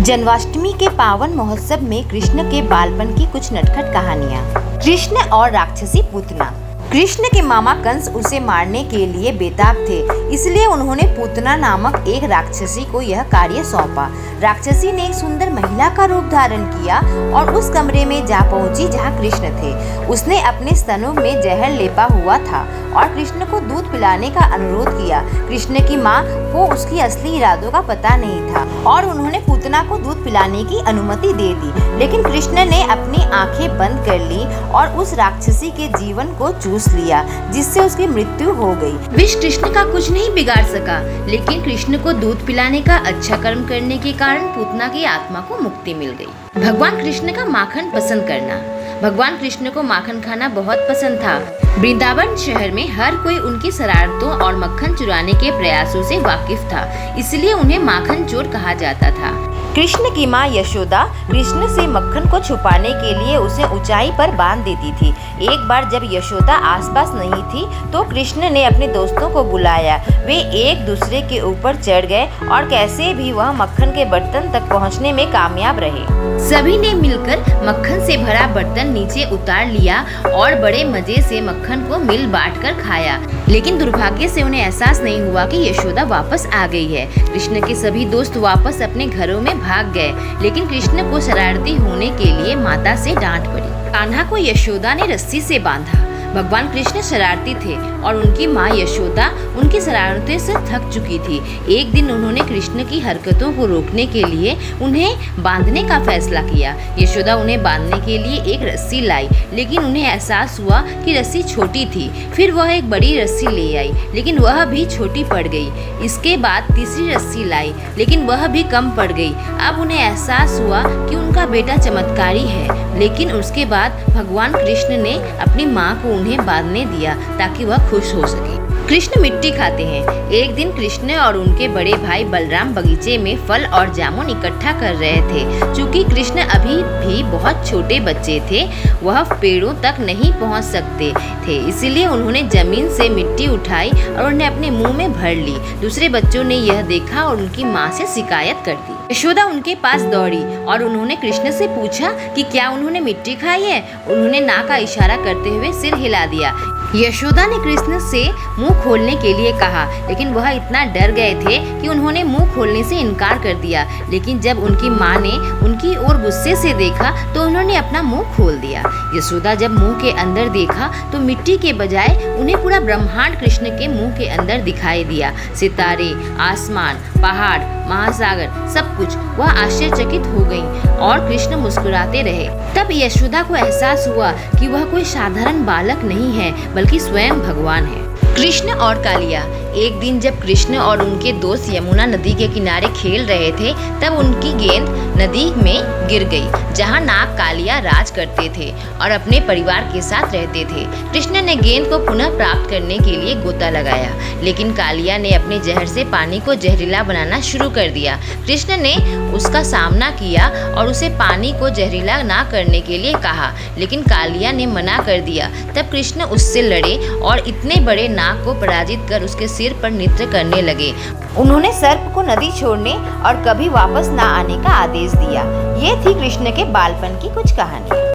जन्माष्टमी के पावन महोत्सव में कृष्ण के बालपन की कुछ नटखट कहानियाँ। कृष्ण और राक्षसी पूतना। कृष्ण के मामा कंस उसे मारने के लिए बेताब थे, इसलिए उन्होंने पूतना नामक एक राक्षसी को यह कार्य सौंपा। राक्षसी ने एक सुंदर महिला का रूप धारण किया और उस कमरे में जा पहुंची जहां कृष्ण थे। उसने अपने स्तनों में जहर लेपा हुआ था और कृष्ण को दूध पिलाने का अनुरोध किया। कृष्ण की माँ को उसकी असली इरादों का पता नहीं था और उन्होंने पूतना को दूध पिलाने की अनुमति दे दी, लेकिन कृष्ण ने अपनी आंखें बंद कर ली और उस राक्षसी के जीवन को चूस लिया, जिससे उसकी मृत्यु हो गई। विष कृष्ण का कुछ नहीं बिगाड़ सका, लेकिन कृष्ण को दूध पिलाने का अच्छा कर्म करने के कारण पूतना की आत्मा को मुक्ति मिल गई। भगवान कृष्ण का माखन पसंद करना। भगवान कृष्ण को माखन खाना बहुत पसंद था। वृंदावन शहर में हर कोई उनकी शरारतों और मक्खन चुराने के प्रयासों से वाकिफ था, इसलिए उन्हें माखन चोर कहा जाता था। कृष्ण की माँ यशोदा कृष्ण से मक्खन को छुपाने के लिए उसे ऊंचाई पर बांध देती थी। एक बार जब यशोदा आसपास नहीं थी तो कृष्ण ने अपने दोस्तों को बुलाया। वे एक दूसरे के ऊपर चढ़ गए और कैसे भी वह मक्खन के बर्तन तक पहुंचने में कामयाब रहे। सभी ने मिलकर मक्खन से भरा बर्तन नीचे उतार लिया और बड़े मजे से मक्खन को मिल बांट कर खाया, लेकिन दुर्भाग्य से उन्हें एहसास नहीं हुआ कि यशोदा वापस आ गई है। कृष्ण के सभी दोस्त वापस अपने घरों में भाग गए, लेकिन कृष्ण को शरारती होने के लिए माता से डांट पड़ी। कान्हा को यशोदा ने रस्सी से बांधा। भगवान कृष्ण शरारती थे और उनकी माँ यशोदा उनकी शरारतों से थक चुकी थी। एक दिन उन्होंने कृष्ण की हरकतों को रोकने के लिए उन्हें बांधने का फैसला किया। यशोदा उन्हें बांधने के लिए एक रस्सी लाई, लेकिन उन्हें एहसास हुआ कि रस्सी छोटी थी। फिर वह एक बड़ी रस्सी ले आई, लेकिन वह भी छोटी पड़ गई। इसके बाद तीसरी रस्सी लाई, लेकिन वह भी कम पड़ गई। अब उन्हें एहसास हुआ कि उनका बेटा चमत्कारी है, लेकिन उसके बाद भगवान कृष्ण ने अपनी माँ को उन्हें बांधने दिया ताकि वह खुश हो सके। कृष्ण मिट्टी खाते हैं। एक दिन कृष्ण और उनके बड़े भाई बलराम बगीचे में फल और जामुन इकट्ठा कर रहे थे। चूंकि कृष्ण अभी भी बहुत छोटे बच्चे थे, वह पेड़ों तक नहीं पहुंच सकते थे, इसीलिए उन्होंने जमीन से मिट्टी उठाई और उन्हें अपने मुंह में भर ली। दूसरे बच्चों ने यह देखा और उनकी माँ से शिकायत कर दी। यशोदा उनके पास दौड़ी और उन्होंने कृष्ण से पूछा कि क्या उन्होंने मिट्टी खाई है। उन्होंने ना का इशारा करते हुए सिर हिला दिया। यशोदा ने कृष्ण से मुंह खोलने के लिए कहा, लेकिन वह इतना डर गए थे कि उन्होंने मुंह खोलने से इनकार कर दिया। लेकिन जब उनकी माँ ने उनकी ओर गुस्से से देखा तो उन्होंने अपना मुंह खोल दिया। यशोदा जब मुंह के अंदर देखा तो मिट्टी के बजाय उन्हें पूरा ब्रह्मांड कृष्ण के मुंह के अंदर दिखाई दिया। सितारे, आसमान, पहाड़, महासागर, सब कुछ। वह आश्चर्यचकित हो गईं और कृष्ण मुस्कुराते रहे। तब यशोदा को एहसास हुआ कि वह कोई साधारण बालक नहीं है, बल्कि स्वयं भगवान है। कृष्ण और कालिया। एक दिन जब कृष्ण और उनके दोस्त यमुना नदी के किनारे खेल रहे थे, तब उनकी गेंद नदी में गिर गई, जहां नाग कालिया राज करते थे और अपने परिवार के साथ रहते थे। कृष्ण ने गेंद को पुनः प्राप्त करने के लिए गोता लगाया, लेकिन कालिया ने अपने जहर से पानी को जहरीला बनाना शुरू कर दिया। कृष्ण ने उसका सामना किया और उसे पानी को जहरीला ना करने के लिए कहा, लेकिन कालिया ने मना कर दिया। तब कृष्ण उससे लड़े और इतने बड़े नाग को पराजित कर उसके सिर पर नृत्य करने लगे। उन्होंने सर्प को नदी छोड़ने और कभी वापस न आने का आदेश दिया। ये थी कृष्ण के बालपन की कुछ कहानियाँ।